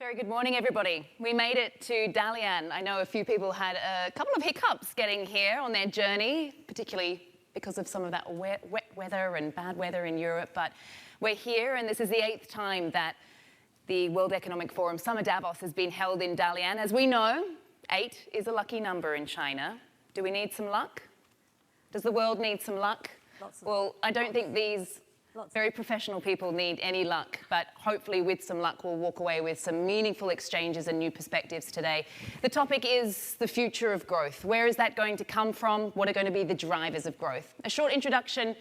Very good morning, everybody. We made it to Dalian. I know a few people had a couple of hiccups getting here on their journey, particularly because of some of that wet weather and bad weather in Europe. But we're here, and this is the 8th time that the World Economic Forum Summer Davos has been held in Dalian. As we know, 8 is a lucky number in China. Do we need some luck? Does the world need some luck? Well, I don't think these very professional people need any luck, but hopefully with some luck we'll walk away with some meaningful exchanges and new perspectives today. The topic is the future of growth. Where is that going to come from? What are going to be the drivers of growth? A short introduction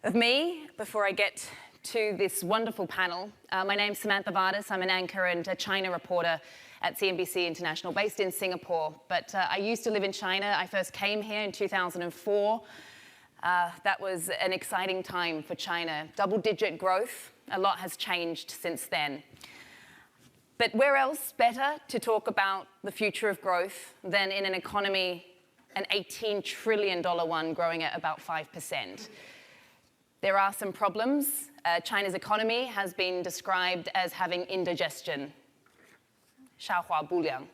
of me before I get to this wonderful panel. My name's Samantha Vadas. I'm an anchor and a China reporter at CNBC International, based in Singapore. But I used to live in China. I first came here in 2004. That was an exciting time for China. Double-digit growth. A lot has changed since then. But where else better to talk about the future of growth than in an economy, an $18 trillion one growing at about 5%. There are some problems. China's economy has been described as having indigestion. 消化不良.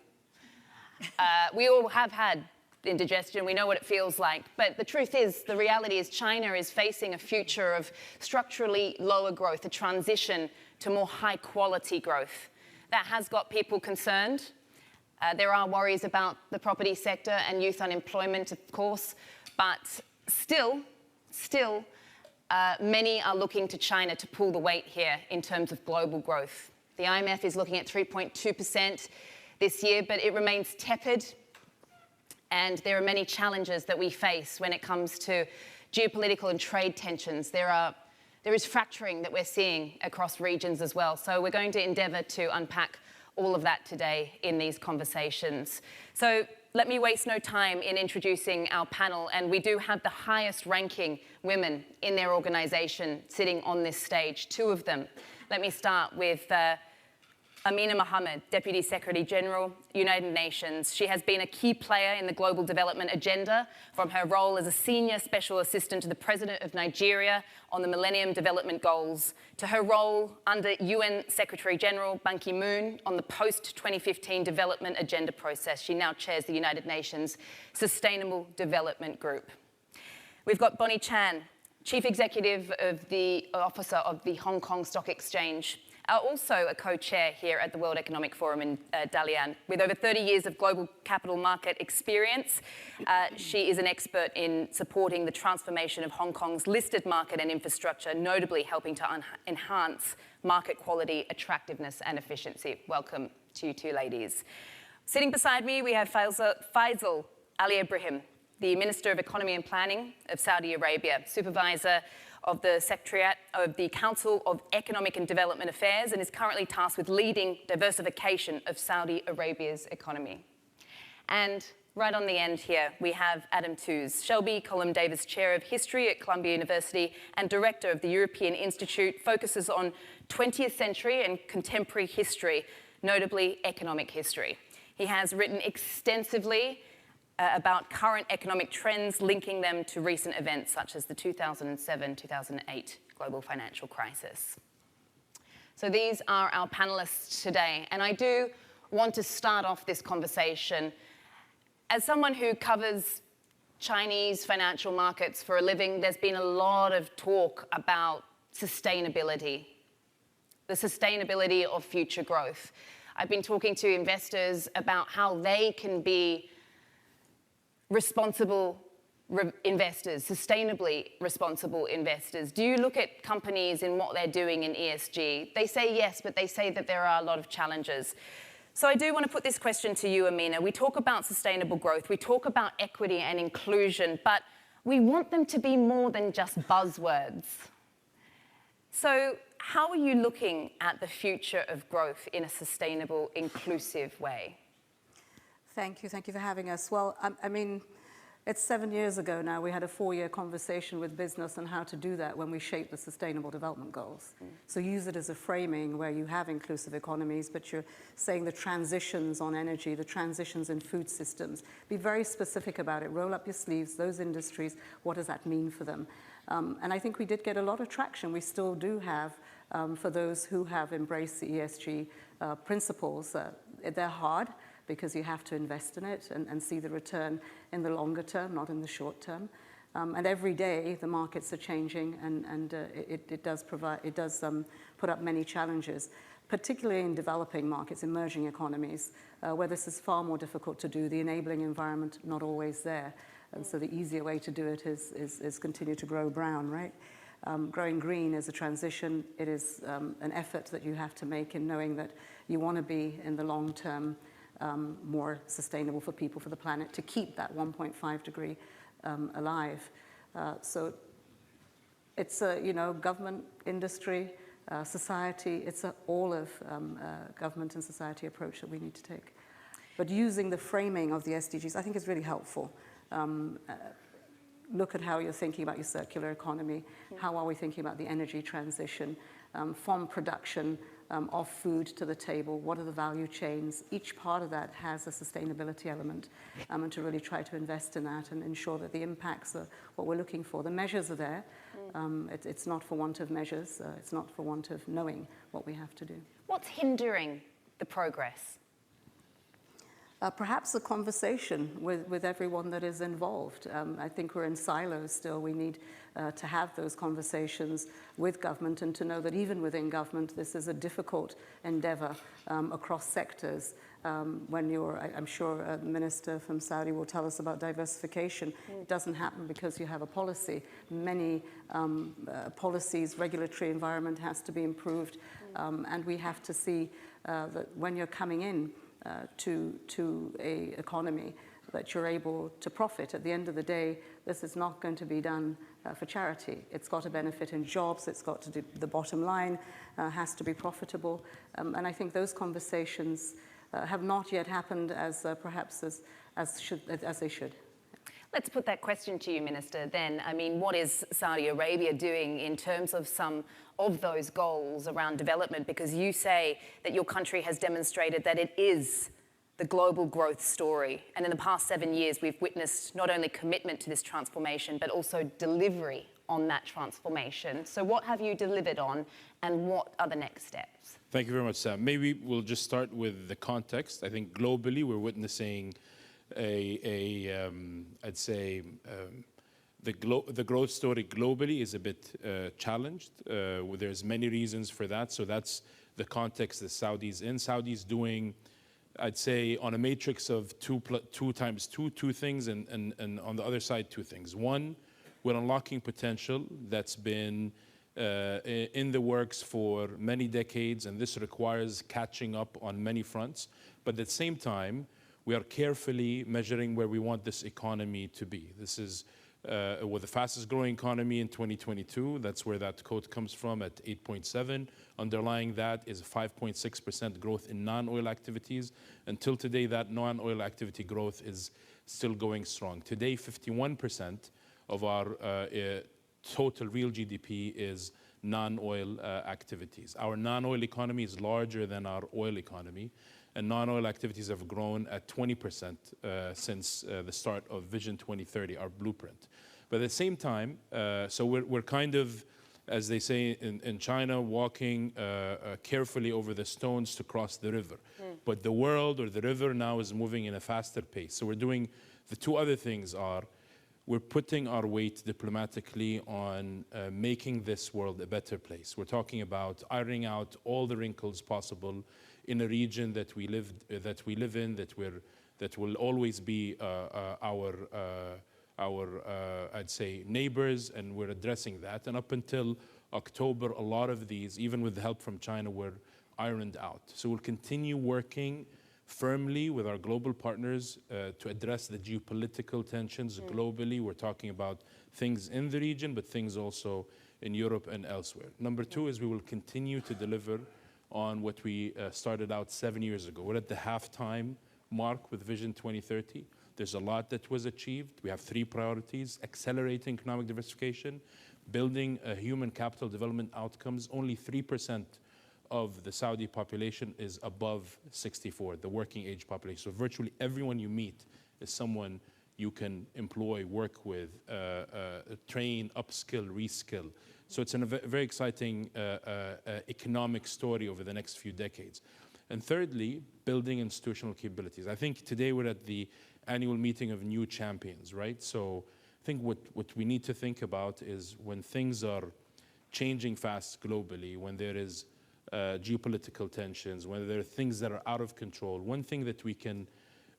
We all have had indigestion, we know what it feels like. But the truth is, the reality is China is facing a future of structurally lower growth, a transition to more high quality growth. That has got people concerned. There are worries about the property sector and youth unemployment, of course, but still, many are looking to China to pull the weight here in terms of global growth. The IMF is looking at 3.2% this year, but it remains tepid. And there are many challenges that we face when it comes to geopolitical and trade tensions. There is fracturing that we're seeing across regions as well. So we're going to endeavour to unpack all of that today in these conversations. So let me waste no time in introducing our panel. And we do have the highest ranking women in their organisation sitting on this stage, 2 of them. Let me start with Amina, Mohammed, Deputy Secretary General, United Nations. She has been a key player in the global development agenda, from her role as a senior special assistant to the President of Nigeria on the Millennium Development Goals, to her role under UN Secretary General Ban Ki-moon on the post-2015 development agenda process. She now chairs the United Nations Sustainable Development Group. We've got Bonnie Chan, Chief Executive of the Officer of the Hong Kong Stock Exchange, also a co-chair here at the World Economic Forum in Dalian. With over 30 years of global capital market experience, she is an expert in supporting the transformation of Hong Kong's listed market and infrastructure, notably helping to enhance market quality, attractiveness and efficiency. Welcome to you 2 ladies. Sitting beside me, we have Faisal Alibrahim, the Minister of Economy and Planning of Saudi Arabia, supervisor of the Secretariat of the Council of Economic and Development Affairs, and is currently tasked with leading diversification of Saudi Arabia's economy. And right on the end here, we have Adam Tooze, Shelby Colum Davis Chair of History at Columbia University and Director of the European Institute, focuses on 20th century and contemporary history, notably economic history. He has written extensively about current economic trends, linking them to recent events such as the 2007-2008 global financial crisis. So these are our panelists today, and I do want to start off this conversation as someone who covers Chinese financial markets for a living. There's been a lot of talk about sustainability, the sustainability of future growth. I've been talking to investors about how they can be responsible investors, sustainably responsible investors. Do you look at companies and what they're doing in ESG? They say yes, but they say that there are a lot of challenges. So I do want to put this question to you, Amina. We talk about sustainable growth, we talk about equity and inclusion, but we want them to be more than just buzzwords. So how are you looking at the future of growth in a sustainable, inclusive way? Thank you for having us. Well, I mean, it's 7 years ago now. We had a 4-year conversation with business on how to do that when we shaped the Sustainable Development Goals. So use it as a framing where you have inclusive economies, but you're saying the transitions on energy, the transitions in food systems. Be very specific about it. Roll up your sleeves, those industries, what does that mean for them? And I think we did get a lot of traction. We still do have, for those who have embraced the ESG principles. They're hard because you have to invest in it and see the return in the longer term, not in the short term. And every day the markets are changing, and it does put up many challenges, particularly in developing markets, emerging economies, where this is far more difficult to do. The enabling environment not always there, and so the easier way to do it is continue to grow brown, right? Growing green is a transition. It is an effort that you have to make in knowing that you want to be in the long term more sustainable for people, for the planet, to keep that 1.5 degree alive. So it's a, government, industry, society, it's all of government and society approach that we need to take. But using the framing of the SDGs, I think is really helpful. Look at how you're thinking about your circular economy. How are we thinking about the energy transition from production of food to the table? What are the value chains? Each part of that has a sustainability element, and to really try to invest in that and ensure that the impacts are what we're looking for. The measures are there. It's not for want of measures. It's not for want of knowing what we have to do. What's hindering the progress? Perhaps a conversation with everyone that is involved. I think we're in silos still. We need to have those conversations with government, and to know that even within government, this is a difficult endeavor across sectors. When I'm sure a minister from Saudi will tell us about diversification. It doesn't happen because you have a policy. Many policies, regulatory environment has to be improved, and we have to see that when you're coming in to a economy, that you're able to profit. At the end of the day, this is not going to be done for charity. It's got to benefit in jobs. It's got to do, the bottom line has to be profitable. And I think those conversations have not yet happened as perhaps as they should. Let's put that question to you, Minister, then. I mean, what is Saudi Arabia doing in terms of some of those goals around development? Because you say that your country has demonstrated that it is the global growth story. And in the past 7 years, we've witnessed not only commitment to this transformation, but also delivery on that transformation. So what have you delivered on, and what are the next steps? Thank you very much, Sam. Maybe we'll just start with the context. I think globally, we're witnessing I'd say the growth story globally is a bit challenged. There's many reasons for that. So that's the context that Saudi's in. Saudi's doing, I'd say, on a matrix of two times two things, and on the other side, two things. One, we're unlocking potential that's been in the works for many decades, and this requires catching up on many fronts. But at the same time, we are carefully measuring where we want this economy to be. This is with the fastest growing economy in 2022. That's where that quote comes from at 8.7. Underlying that is 5.6% growth in non-oil activities. Until today, that non-oil activity growth is still going strong. Today, 51% of our total real GDP is non-oil activities. Our non-oil economy is larger than our oil economy, and non-oil activities have grown at 20% since the start of Vision 2030, our blueprint. But at the same time, so we're kind of, as they say in China, walking carefully over the stones to cross the river. But the world, or the river, now is moving in a faster pace. So we're doing, the two other things are, we're putting our weight diplomatically on making this world a better place. We're talking about ironing out all the wrinkles possible in a region that we live in, that will always be our I'd say neighbors, and we're addressing that. And up until October, a lot of these, even with the help from China, were ironed out. So we'll continue working firmly with our global partners to address the geopolitical tensions globally. We're talking about things in the region, but things also in Europe and elsewhere. Number two is we will continue to deliver on what we started out 7 years ago. We're at the halftime mark with Vision 2030. There's a lot that was achieved. We have three priorities: accelerating economic diversification, building human capital development outcomes. Only 3% of the Saudi population is above 64, the working age population. So virtually everyone you meet is someone you can employ, work with, train, upskill, reskill. So it's a very exciting economic story over the next few decades. And thirdly, building institutional capabilities. I think today we're at the annual meeting of new champions, right? So I think what we need to think about is when things are changing fast globally, when there is geopolitical tensions, when there are things that are out of control, one thing that we can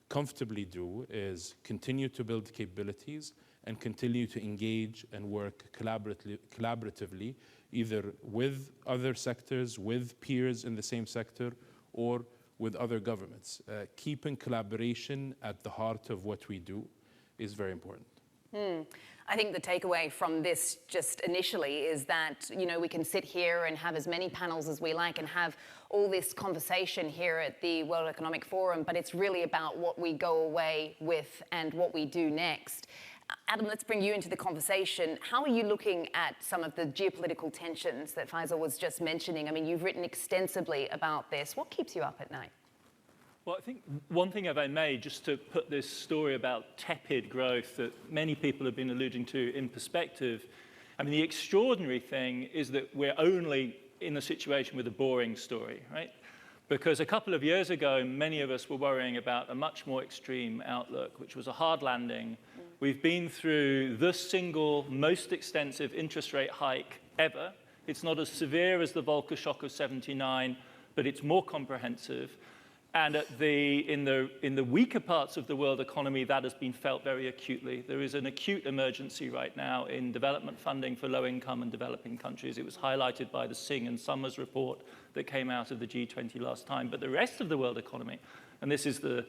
comfortably do is continue to build capabilities and continue to engage and work collaboratively, either with other sectors, with peers in the same sector, or with other governments. Keeping collaboration at the heart of what we do is very important. I think the takeaway from this just initially is that, you know, we can sit here and have as many panels as we like and have all this conversation here at the World Economic Forum, but it's really about what we go away with and what we do next. Adam, let's bring you into the conversation. How are you looking at some of the geopolitical tensions that Faisal was just mentioning? I mean, you've written extensively about this. What keeps you up at night? Well, I think one thing, if I may, just to put this story about tepid growth that many people have been alluding to in perspective, I mean, the extraordinary thing is that we're only in a situation with a boring story, right? Because a couple of years ago, many of us were worrying about a much more extreme outlook, which was a hard landing. We've been through the single most extensive interest rate hike ever. It's not as severe as the Volcker shock of '79, but it's more comprehensive. And in the weaker parts of the world economy, that has been felt very acutely. There is an acute emergency right now in development funding for low-income and developing countries. It was highlighted by the Singh and Summers report that came out of the G20 last time. But the rest of the world economy, and this is the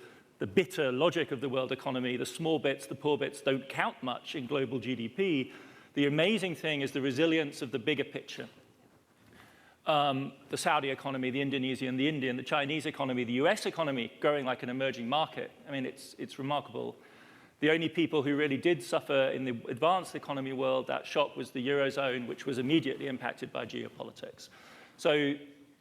bitter logic of the world economy, the small bits, the poor bits don't count much in global GDP. The amazing thing is the resilience of the bigger picture. The Saudi economy, the Indonesian, the Indian, the Chinese economy, the US economy growing like an emerging market. I mean, it's remarkable. The only people who really did suffer in the advanced economy world, that shock, was the Eurozone, which was immediately impacted by geopolitics. So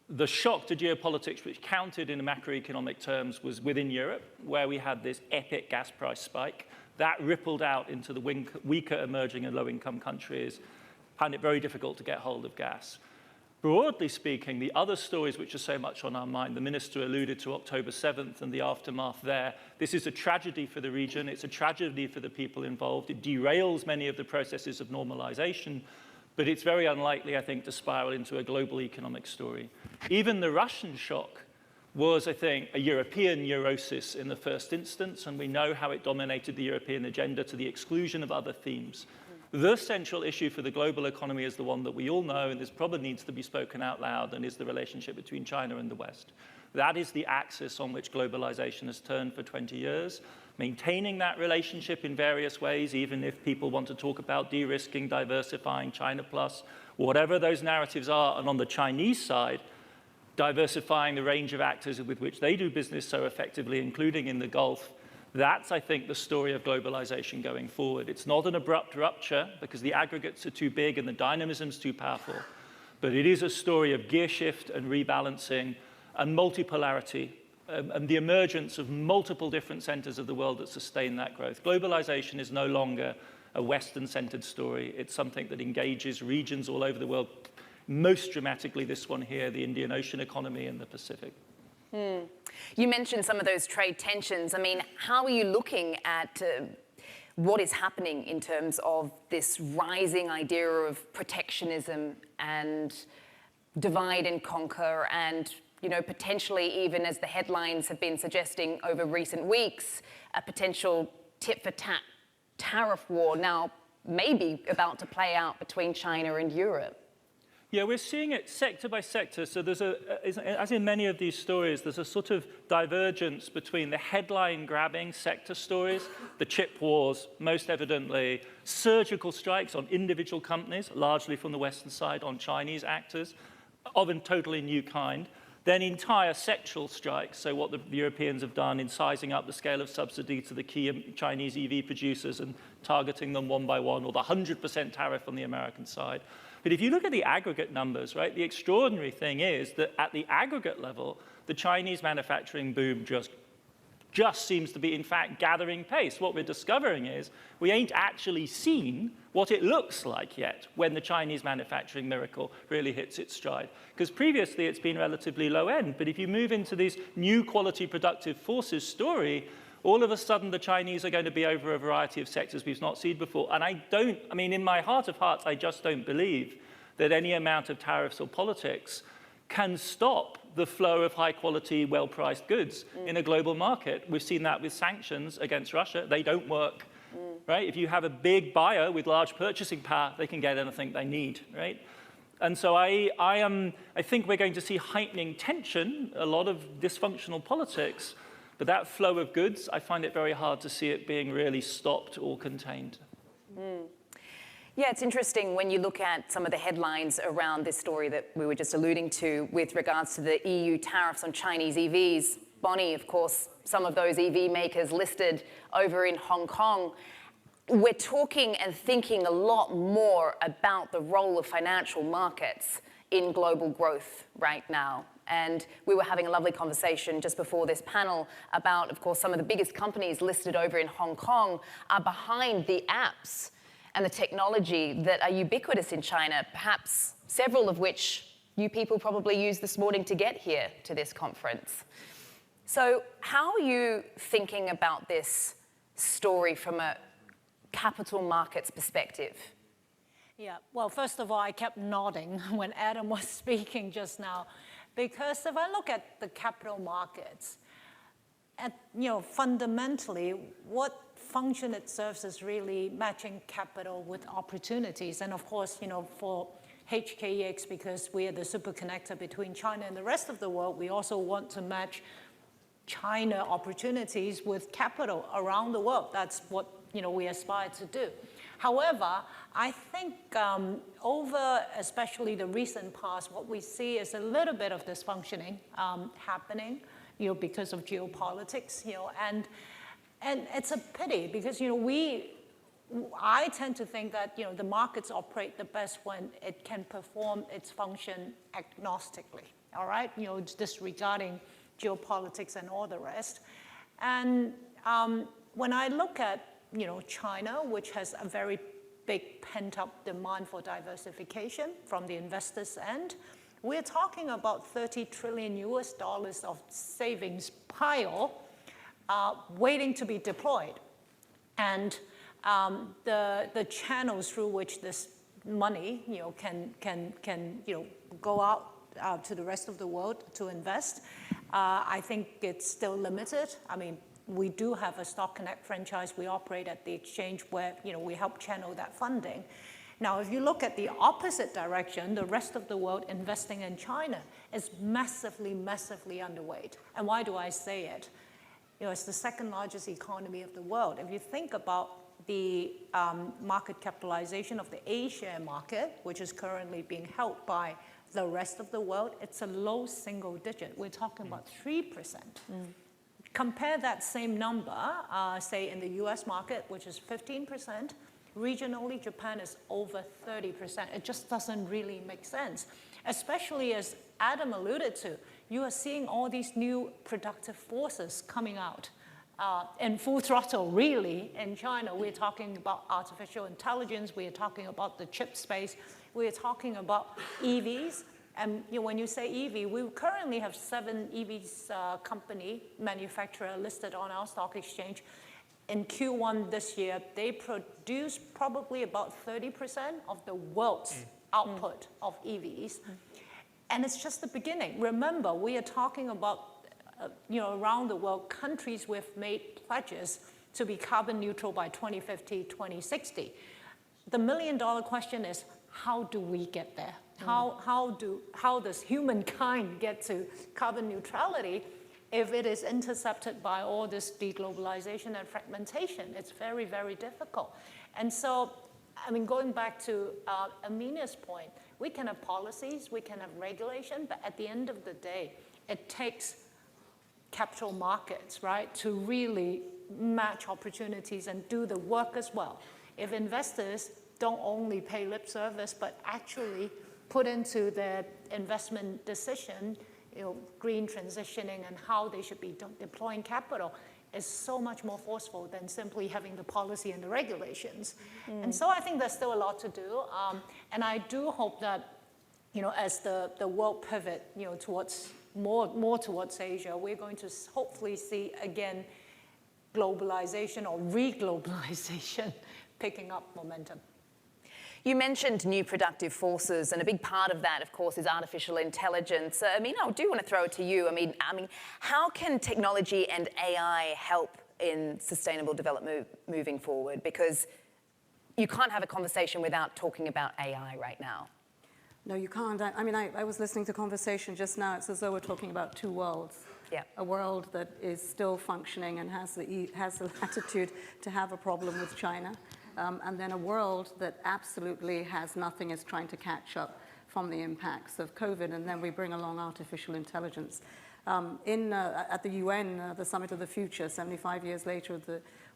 the shock to geopolitics, which counted in macroeconomic terms, was within Europe, where we had this epic gas price spike. That rippled out into the weaker emerging and low-income countries, found it very difficult to get hold of gas. Broadly speaking, the other stories which are so much on our mind, the minister alluded to October 7th and the aftermath there. This is a tragedy for the region. It's a tragedy for the people involved. It derails many of the processes of normalization, but it's very unlikely, I think, to spiral into a global economic story. Even the Russian shock was, I think, a European neurosis in the first instance, and we know how it dominated the European agenda to the exclusion of other themes. The central issue for the global economy is the one that we all know, and this probably needs to be spoken out loud, and is the relationship between China and the West. That is the axis on which globalization has turned for 20 years. Maintaining that relationship in various ways, even if people want to talk about de-risking, diversifying, China plus, whatever those narratives are, and on the Chinese side, diversifying the range of actors with which they do business so effectively, including in the Gulf. That's, I think, the story of globalization going forward. It's not an abrupt rupture because the aggregates are too big and the dynamism's too powerful, but it is a story of gear shift and rebalancing and multipolarity and the emergence of multiple different centers of the world that sustain that growth. Globalization is no longer a Western-centered story. It's something that engages regions all over the world, most dramatically this one here, the Indian Ocean economy and the Pacific. You mentioned some of those trade tensions. I mean, how are you looking at what is happening in terms of this rising idea of protectionism and divide and conquer and, you know, potentially even, as the headlines have been suggesting over recent weeks, a potential tit-for-tat tariff war now maybe about to play out between China and Europe? Yeah, we're seeing it sector by sector. So there's as in many of these stories, there's a sort of divergence between the headline-grabbing sector stories, the chip wars, most evidently, surgical strikes on individual companies, largely from the Western side, on Chinese actors, of a totally new kind. Then entire sectoral strikes, so what the Europeans have done in sizing up the scale of subsidy to the key Chinese EV producers and targeting them one by one, or the 100% tariff on the American side. But if you look at the aggregate numbers, right, the extraordinary thing is that at the aggregate level, the Chinese manufacturing boom just just seems to be, in fact, gathering pace. What we're discovering is we ain't actually seen what it looks like yet when the Chinese manufacturing miracle really hits its stride. Because previously it's been relatively low end, but if you move into these new quality productive forces story, all of a sudden the Chinese are going to be over a variety of sectors we've not seen before. And I mean, in my heart of hearts, I just don't believe that any amount of tariffs or politics can stop the flow of high-quality, well-priced goods in a global market. We've seen that with sanctions against Russia. They don't work, right? If you have a big buyer with large purchasing power, they can get anything they need, right? And so I think we're going to see heightening tension, a lot of dysfunctional politics, but that flow of goods, I find it very hard to see it being really stopped or contained. Yeah, it's interesting when you look at some of the headlines around this story that we were just alluding to with regards to the EU tariffs on Chinese EVs. Bonnie, of course, some of those EV makers listed over in Hong Kong. We're talking and thinking a lot more about the role of financial markets in global growth right now. And we were having a lovely conversation just before this panel about, of course, some of the biggest companies listed over in Hong Kong are behind the apps and the technology that are ubiquitous in China, perhaps several of which you people probably used this morning to get here to this conference. So how are you thinking about this story from a capital markets perspective? Yeah, well, first of all, I kept nodding when Adam was speaking just now, because if I look at the capital markets, fundamentally, what function it serves is really matching capital with opportunities. And of course, for HKEX, because we are the super connector between China and the rest of the world, we also want to match China opportunities with capital around the world. That's what we aspire to do. However, I think over especially the recent past, what we see is a little bit of dysfunctioning happening, because of geopolitics, and it's a pity because, I tend to think that, the markets operate the best when it can perform its function agnostically, all right? Disregarding geopolitics and all the rest. And when I look at, China, which has a very big pent-up demand for diversification from the investors' end, we're talking about $30 trillion of savings pile waiting to be deployed. And the channels through which this money, can go out to the rest of the world to invest, I think it's still limited. I mean, we do have a Stock Connect franchise. We operate at the exchange where, we help channel that funding. Now, if you look at the opposite direction, the rest of the world investing in China is massively, massively underweight. And why do I say it? It's the second largest economy of the world. If you think about the market capitalization of the A-share market, which is currently being held by the rest of the world, it's a low single digit. We're talking about 3%. Compare that same number, say in the US market, which is 15%. Regionally, Japan is over 30%. It just doesn't really make sense, especially as Adam alluded to. You are seeing all these new productive forces coming out in full throttle, really, in China. We're talking about artificial intelligence. We are talking about the chip space. We are talking about EVs. And when you say EV, we currently have 7 EVs company manufacturer listed on our stock exchange. In Q1 this year, they produce probably about 30% of the world's output of EVs. And it's just the beginning. Remember, we are talking about, around the world, countries who have made pledges to be carbon neutral by 2050, 2060. The million-dollar question is, how do we get there? How does humankind get to carbon neutrality if it is intercepted by all this deglobalization and fragmentation? It's very, very difficult. And so, I mean, going back to Amina's point, we can have policies, we can have regulation, but at the end of the day, it takes capital markets, right, to really match opportunities and do the work as well. If investors don't only pay lip service, but actually put into their investment decision, green transitioning and how they should be deploying capital is so much more forceful than simply having the policy and the regulations. And so I think there's still a lot to do. And I do hope that, as the world pivot, towards more towards Asia, we're going to hopefully see again globalization or re-globalization picking up momentum. You mentioned new productive forces, and a big part of that, of course, is artificial intelligence. Amina, I do want to throw it to you. I mean, how can technology and AI help in sustainable development moving forward? Because you can't have a conversation without talking about AI right now. No, you can't. I mean, I was listening to conversation just now. It's as though we're talking about two worlds. Yeah. A world that is still functioning and has the latitude to have a problem with China. And then a world that absolutely has nothing, is trying to catch up from the impacts of COVID, and then we bring along artificial intelligence. At the UN, the Summit of the Future, 75 years later,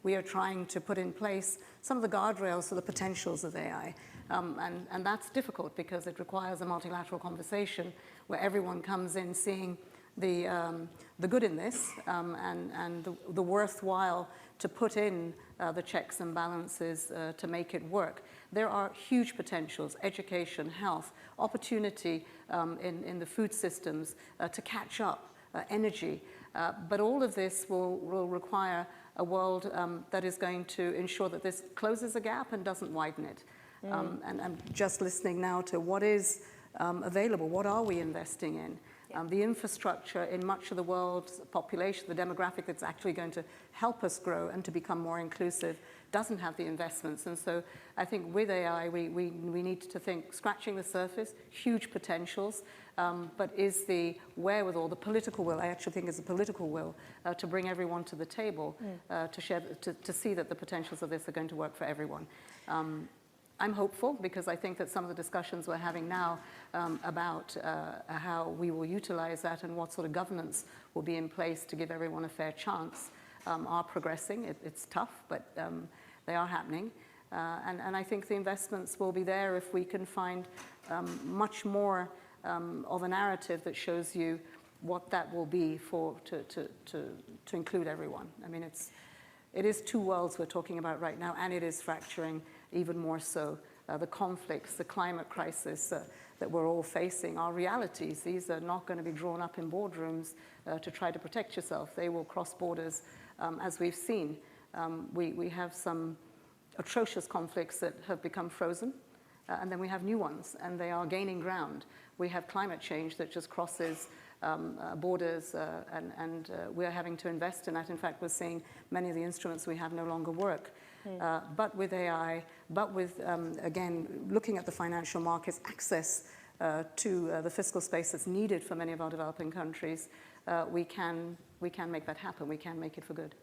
we are trying to put in place some of the guardrails for the potentials of AI. And that's difficult because it requires a multilateral conversation where everyone comes in seeing the good in this and the worthwhile to put in the checks and balances to make it work. There are huge potentials: education, health, opportunity in the food systems to catch up, energy. But all of this will require a world that is going to ensure that this closes a gap and doesn't widen it. And I'm just listening now to what is available. What are we investing in? The infrastructure in much of the world's population, the demographic that's actually going to help us grow and to become more inclusive, doesn't have the investments. And so I think with AI, we need to think, scratching the surface, huge potentials, but is the wherewithal, the political will, I actually think is a political will, to bring everyone to the table, to see that the potentials of this are going to work for everyone. I'm hopeful because I think that some of the discussions we're having now about how we will utilize that and what sort of governance will be in place to give everyone a fair chance are progressing. It's tough, but they are happening. And I think the investments will be there if we can find much more of a narrative that shows you what that will be to include everyone. I mean, it is two worlds we're talking about right now, and it is fracturing even more so. The conflicts, the climate crisis that we're all facing are realities. These are not going to be drawn up in boardrooms to try to protect yourself. They will cross borders, as we've seen. We have some atrocious conflicts that have become frozen, and then we have new ones, and they are gaining ground. We have climate change that just crosses borders, and we're having to invest in that. In fact, we're seeing many of the instruments we have no longer work. But with AI, but with, again, looking at the financial markets, access to the fiscal space that's needed for many of our developing countries, we can make that happen. We can make it for good.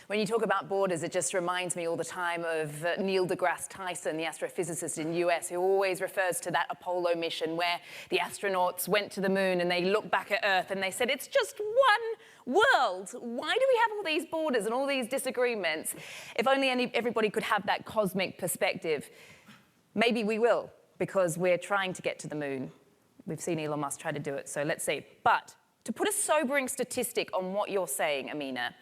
When you talk about borders, it just reminds me all the time of Neil deGrasse Tyson, the astrophysicist in the US, who always refers to that Apollo mission where the astronauts went to the moon and they looked back at Earth and they said, it's just one world. Why do we have all these borders and all these disagreements? If only everybody could have that cosmic perspective. Maybe we will, because we're trying to get to the moon. We've seen Elon Musk try to do it, so let's see. But to put a sobering statistic on what you're saying, Amina,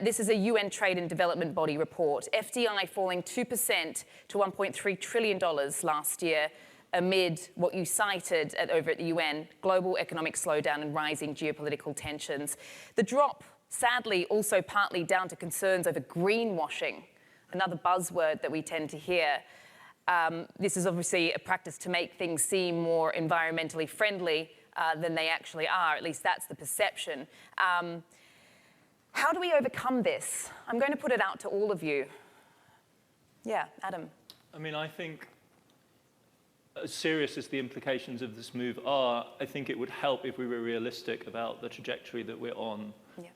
this is a UN Trade and Development Body report. FDI falling 2% to $1.3 trillion last year amid what you cited over at the UN, global economic slowdown and rising geopolitical tensions. The drop, sadly, also partly down to concerns over greenwashing, another buzzword that we tend to hear. This is obviously a practice to make things seem more environmentally friendly than they actually are. At least that's the perception. How do we overcome this? I'm going to put it out to all of you. Yeah, Adam. I mean, I think as serious as the implications of this move are, I think it would help if we were realistic about the trajectory that we're on. Yeah.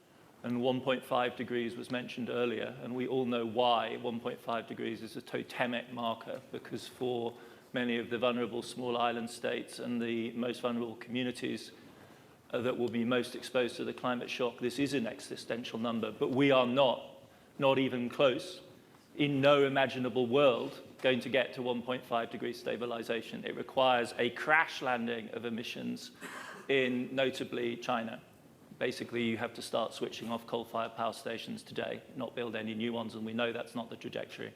And 1.5 degrees was mentioned earlier, and we all know why 1.5 degrees is a totemic marker, because for many of the vulnerable small island states and the most vulnerable communities that will be most exposed to the climate shock, this is an existential number, but we are not even close, in no imaginable world, going to get to 1.5 degree stabilization. It requires a crash landing of emissions in notably China. Basically, you have to start switching off coal-fired power stations today, not build any new ones, and we know that's not the trajectory.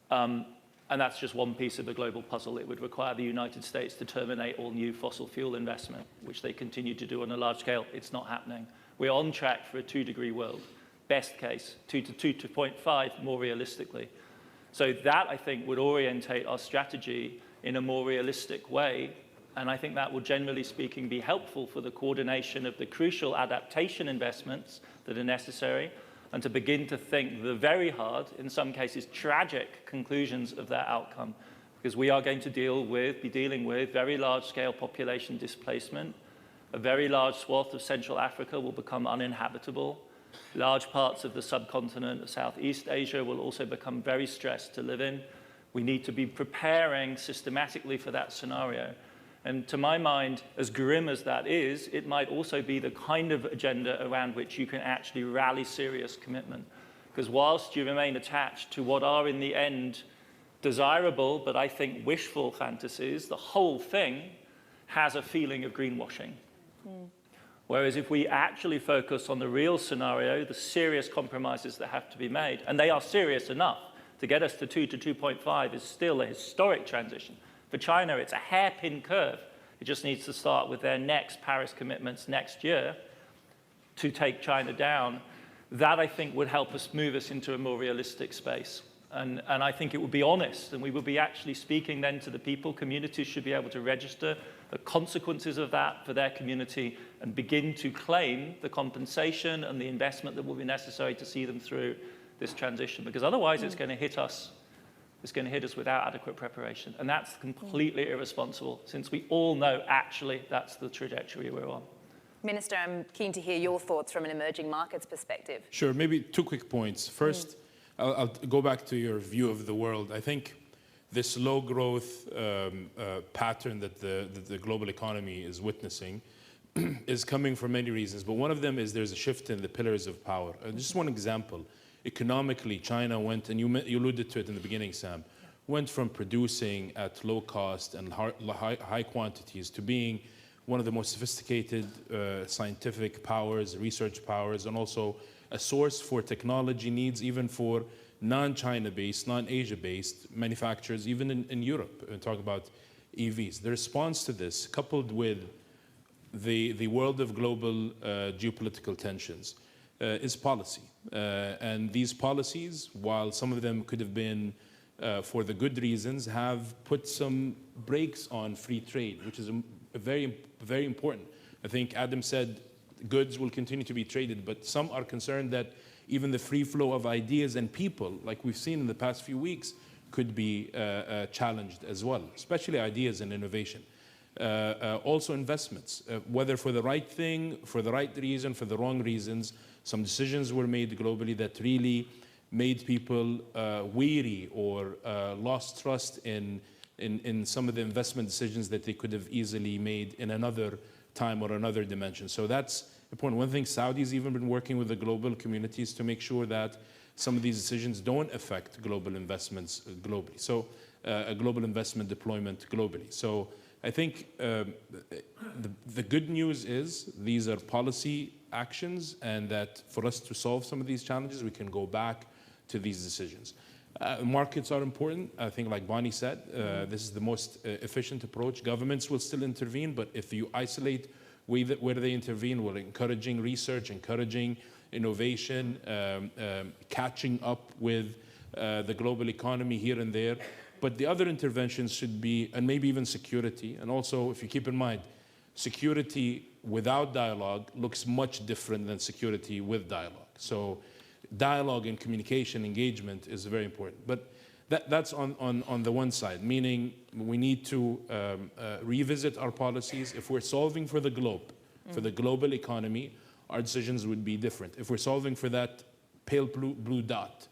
And that's just one piece of the global puzzle. It would require the United States to terminate all new fossil fuel investment, which they continue to do on a large scale. It's not happening. We're on track for a 2-degree world. Best case, 2 to 2.5 more realistically. So that, I think, would orientate our strategy in a more realistic way. And I think that will, generally speaking, be helpful for the coordination of the crucial adaptation investments that are necessary, and to begin to think the very hard, in some cases tragic, conclusions of that outcome. Because we are going to be dealing with very large-scale population displacement. A very large swath of Central Africa will become uninhabitable. Large parts of the subcontinent of Southeast Asia will also become very stressed to live in. We need to be preparing systematically for that scenario. And to my mind, as grim as that is, it might also be the kind of agenda around which you can actually rally serious commitment. Because whilst you remain attached to what are in the end desirable, but I think wishful fantasies, the whole thing has a feeling of greenwashing. Whereas if we actually focus on the real scenario, the serious compromises that have to be made, and they are serious enough, to get us to 2 to 2.5 is still a historic transition. For China, it's a hairpin curve. It just needs to start with their next Paris commitments next year to take China down. That, I think, would help us move us into a more realistic space. And I think it would be honest, and we would be actually speaking then to the people. Communities should be able to register the consequences of that for their community and begin to claim the compensation and the investment that will be necessary to see them through this transition. Because otherwise, it's going to hit us. It's going to hit us without adequate preparation. And that's completely irresponsible, since we all know, actually, that's the trajectory we're on. Minister, I'm keen to hear your thoughts from an emerging markets perspective. Sure, maybe 2 quick points. First, I'll go back to your view of the world. I think this low growth pattern that the global economy is witnessing is coming for many reasons. But one of them is there's a shift in the pillars of power. Just one example. Economically, China went, and you alluded to it in the beginning, Sam, went from producing at low cost and high quantities to being one of the most sophisticated scientific powers, research powers, and also a source for technology needs, even for non-China-based, non-Asia-based manufacturers, even in Europe. We're talking about EVs. The response to this, coupled with the world of global geopolitical tensions, is policy. And these policies, while some of them could have been for the good reasons, have put some brakes on free trade, which is very, very important. I think Adam said goods will continue to be traded, but some are concerned that even the free flow of ideas and people, like we've seen in the past few weeks, could be challenged as well, especially ideas and innovation. Also investments, whether for the right thing, for the right reason, for the wrong reasons. Some decisions were made globally that really made people weary or lost trust in some of the investment decisions that they could have easily made in another time or another dimension. So that's important. One thing, Saudi's even been working with the global communities to make sure that some of these decisions don't affect global investments globally. So a global investment deployment globally. So I think the good news is these are policy actions, and that for us to solve some of these challenges, we can go back to these decisions. Markets are important. I think, like Bonnie said, this is the most efficient approach. Governments will still intervene, but if you isolate where they intervene, we're encouraging research, encouraging innovation, catching up with the global economy here and there. But the other interventions should be, and maybe even security. And also, if you keep in mind, security without dialogue looks much different than security with dialogue. So dialogue and communication, engagement is very important. But that's on the one side, meaning we need to revisit our policies. If we're solving for the globe, for the global economy, our decisions would be different. If we're solving for that pale blue dot,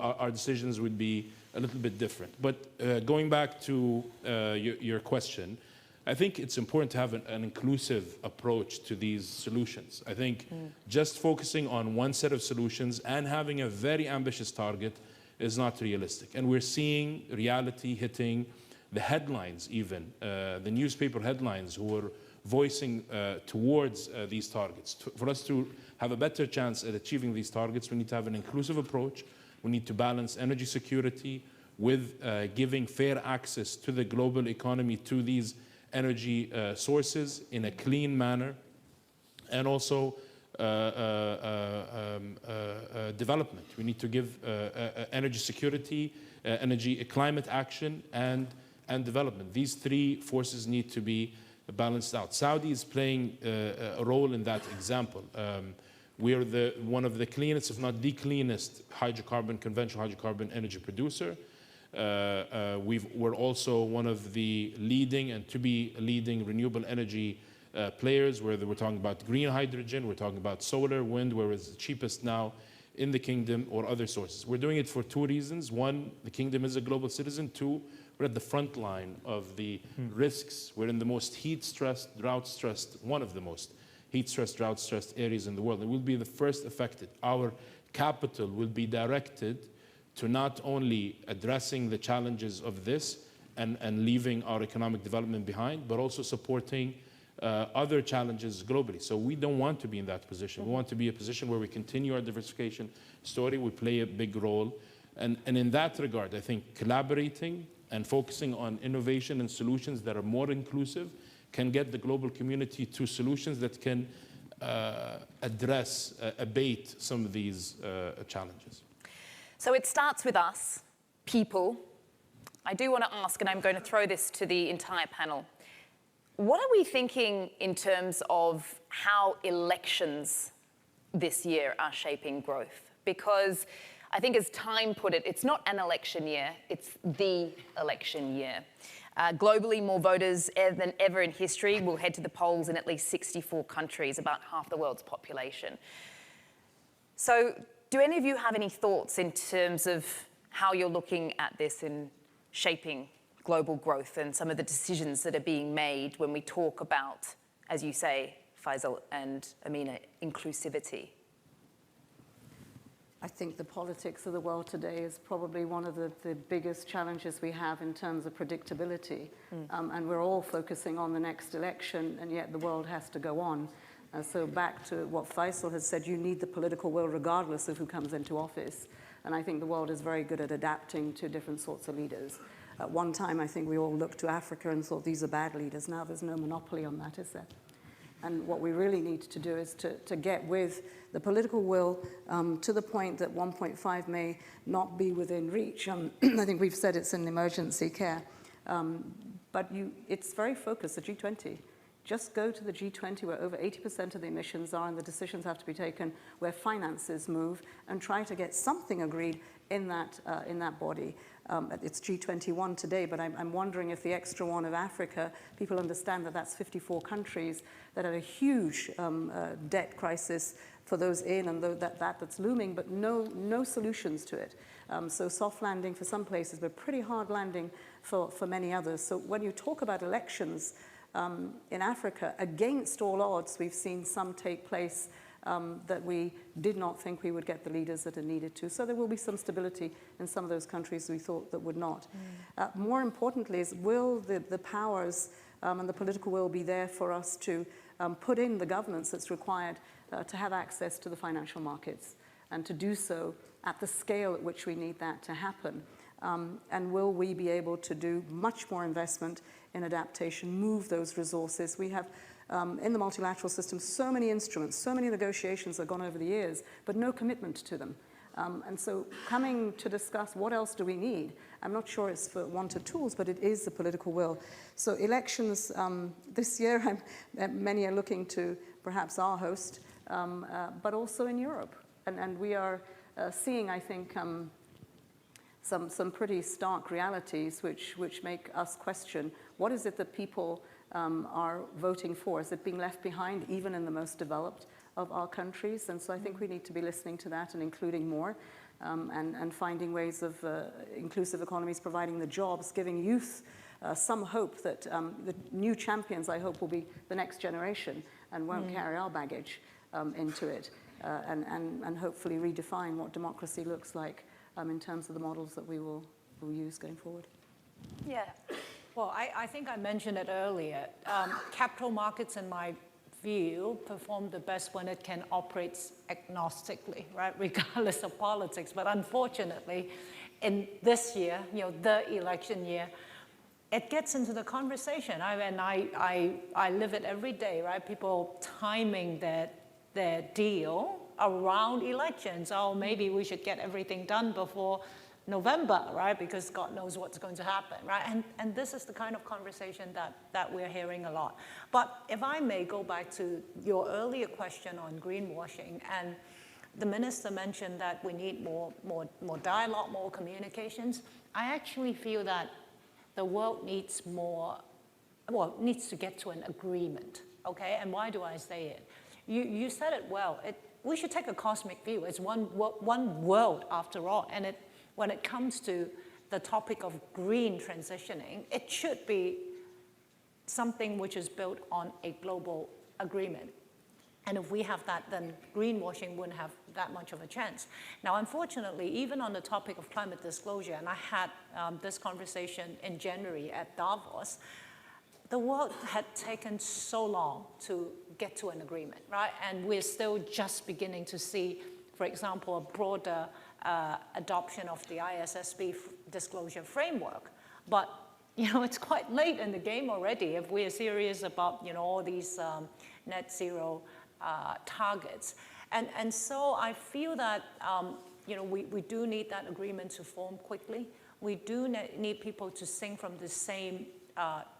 our decisions would be a little bit different. But going back to your question, I think it's important to have an inclusive approach to these solutions. I think just focusing on one set of solutions and having a very ambitious target is not realistic. And we're seeing reality hitting the headlines even, the newspaper headlines, who are voicing towards these targets. For us to have a better chance at achieving these targets, we need to have an inclusive approach. We need to balance energy security with giving fair access to the global economy to these energy sources in a clean manner, and also development. We need to give energy security, climate action, and development. These three forces need to be balanced out. Saudi is playing a role in that example. We are one of the cleanest, if not the cleanest, conventional hydrocarbon energy producer. We're also one of the leading and to be leading renewable energy players, where we're talking about green hydrogen, we're talking about solar, wind, where it's the cheapest now in the kingdom, or other sources. We're doing it for two reasons. One, the kingdom is a global citizen. Two, we're at the front line of the risks. We're in the most heat-stressed, drought-stressed, one of the most heat-stressed, drought-stressed areas in the world. And we'll be the first affected. Our capital will be directed to not only addressing the challenges of this and leaving our economic development behind, but also supporting other challenges globally. So we don't want to be in that position. We want to be a position where we continue our diversification story, we play a big role. And in that regard, I think collaborating and focusing on innovation and solutions that are more inclusive can get the global community to solutions that can abate some of these challenges. So it starts with us, people. I do want to ask, and I'm going to throw this to the entire panel, what are we thinking in terms of how elections this year are shaping growth? Because I think as Time put it, it's not an election year, it's the election year. Globally, more voters than ever in history will head to the polls in at least 64 countries, about half the world's population. So do any of you have any thoughts in terms of how you're looking at this in shaping global growth and some of the decisions that are being made when we talk about, as you say, Faisal and Amina, inclusivity? I think the politics of the world today is probably one of the biggest challenges we have in terms of predictability. And we're all focusing on the next election, and yet the world has to go on. So back to what Faisal has said, you need the political will regardless of who comes into office. And I think the world is very good at adapting to different sorts of leaders. At one time, I think we all looked to Africa and thought these are bad leaders. Now there's no monopoly on that, is there? And what we really need to do is to get with the political will to the point that 1.5 may not be within reach. I think we've said it's in emergency care. But it's very focused, the G20. Just go to the G20 where over 80% of the emissions are and the decisions have to be taken, where finances move, and try to get something agreed in that body. It's G21 today, but I'm wondering if the extra one of Africa, people understand that that's 54 countries that have a huge debt crisis for those in, and that's looming, but no solutions to it. So soft landing for some places, but pretty hard landing for many others. So when you talk about elections in Africa, against all odds, we've seen some take place that we did not think we would get the leaders that are needed to. So there will be some stability in some of those countries we thought that would not. More importantly is, will the powers and the political will be there for us to put in the governance that's required to have access to the financial markets, and to do so at the scale at which we need that to happen? And will we be able to do much more investment in adaptation, move those resources? We have in the multilateral system so many instruments, so many negotiations have gone over the years, but no commitment to them. And so coming to discuss what else do we need, I'm not sure it's for want of tools, but it is the political will. So elections this year, many are looking to perhaps our host, but also in Europe. And we are seeing, I think, some pretty stark realities which make us question, what is it that people are voting for? Is it being left behind even in the most developed of our countries? And so I think we need to be listening to that and including more, and finding ways of inclusive economies, providing the jobs, giving youth some hope that the new champions, I hope, will be the next generation and won't carry our baggage into it, and hopefully redefine what democracy looks like in terms of the models that we will use going forward. Yeah. Well, I think I mentioned it earlier. Capital markets, in my view, perform the best when it can operate agnostically, right, regardless of politics. But unfortunately, in this year, the election year, it gets into the conversation. I live it every day, right? People timing their deal around elections. Oh, maybe we should get everything done before November, right? Because God knows what's going to happen, right? And this is the kind of conversation that we're hearing a lot. But if I may go back to your earlier question on greenwashing, and the minister mentioned that we need more dialogue, more communications. I actually feel that the world needs needs to get to an agreement, okay? And why do I say it? You said it well. We should take a cosmic view. It's one world after all, and when it comes to the topic of green transitioning, it should be something which is built on a global agreement. And if we have that, then greenwashing wouldn't have that much of a chance. Now, unfortunately, even on the topic of climate disclosure, and I had this conversation in January at Davos, the world had taken so long to get to an agreement, right? And we're still just beginning to see, for example, a broader adoption of the ISSB disclosure framework. But, it's quite late in the game already if we're serious about, all these net zero targets. And so I feel that, we do need that agreement to form quickly. We do need people to sing from the same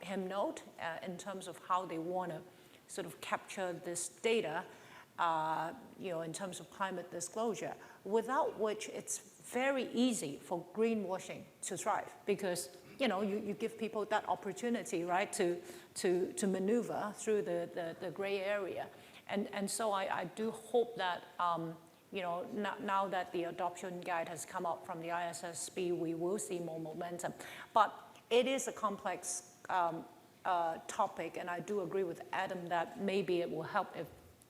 hymn note in terms of how they want to sort of capture this data, in terms of climate disclosure, without which it's very easy for greenwashing to thrive because, you give people that opportunity, right, to maneuver through the gray area. And so I do hope that, now that the adoption guide has come up from the ISSB, we will see more momentum. But it is a complex topic, and I do agree with Adam that maybe it will help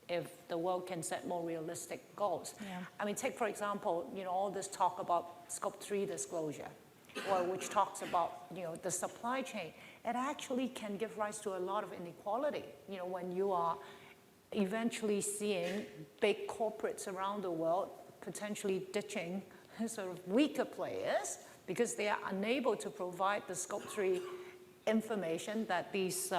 if the world can set more realistic goals. Yeah. I mean, take, for example, all this talk about Scope 3 disclosure, which talks about, the supply chain. It actually can give rise to a lot of inequality, when you are eventually seeing big corporates around the world potentially ditching sort of weaker players because they are unable to provide the Scope 3 information that these,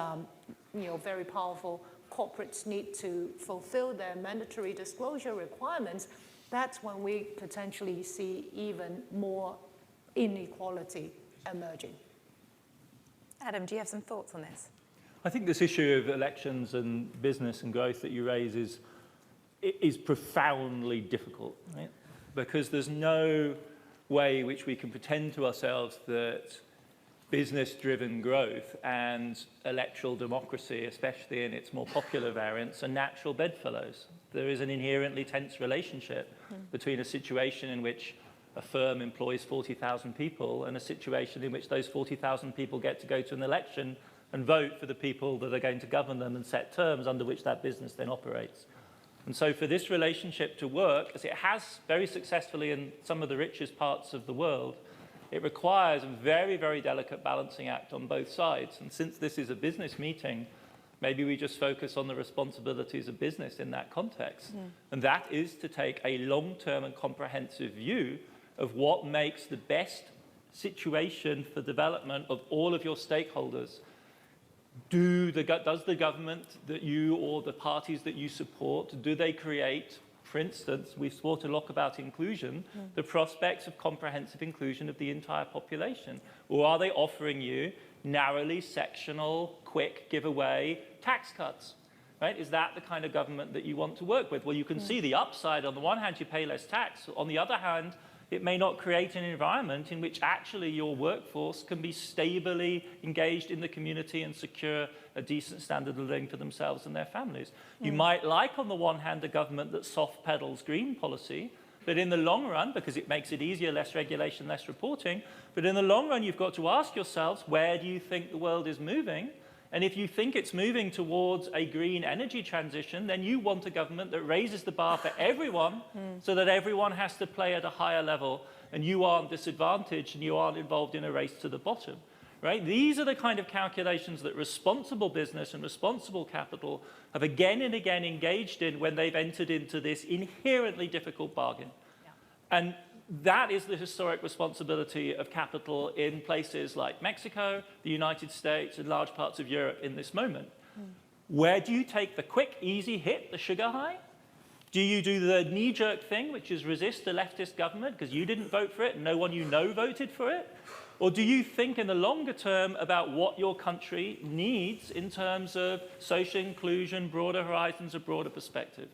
very powerful corporates need to fulfill their mandatory disclosure requirements. That's when we potentially see even more inequality emerging. Adam, do you have some thoughts on this? I think this issue of elections and business and growth that you raise is profoundly difficult, right? Because there's no way which we can pretend to ourselves that business-driven growth and electoral democracy, especially in its more popular variants, are natural bedfellows. There is an inherently tense relationship between a situation in which a firm employs 40,000 people and a situation in which those 40,000 people get to go to an election and vote for the people that are going to govern them and set terms under which that business then operates. And so for this relationship to work, as it has very successfully in some of the richest parts of the world, it requires a very, very delicate balancing act on both sides. And since this is a business meeting, maybe we just focus on the responsibilities of business in that context. And that is to take a long-term and comprehensive view of what makes the best situation for development of all of your stakeholders. Does the government that you or the parties that you support, do they create, for instance, we've thought a lot about inclusion, the prospects of comprehensive inclusion of the entire population? Or are they offering you narrowly sectional, quick giveaway tax cuts? Right? Is that the kind of government that you want to work with? Well, you can see the upside. On the one hand, you pay less tax. On the other hand, it may not create an environment in which actually your workforce can be stably engaged in the community and secure a decent standard of living for themselves and their families. You might like, on the one hand, a government that soft pedals green policy, but in the long run, because it makes it easier, less regulation, less reporting, but in the long run, you've got to ask yourselves, where do you think the world is moving? And if you think it's moving towards a green energy transition, then you want a government that raises the bar for everyone so that everyone has to play at a higher level and you aren't disadvantaged and you aren't involved in a race to the bottom. right? These are the kind of calculations that responsible business and responsible capital have again and again engaged in when they've entered into this inherently difficult bargain. Yeah. And that is the historic responsibility of capital in places like Mexico, the United States, and large parts of Europe in this moment. Where do you take the quick, easy hit, the sugar high? Do you do the knee-jerk thing, which is resist a leftist government because you didn't vote for it and no one you know voted for it? Or do you think in the longer term about what your country needs in terms of social inclusion, broader horizons, a broader perspective?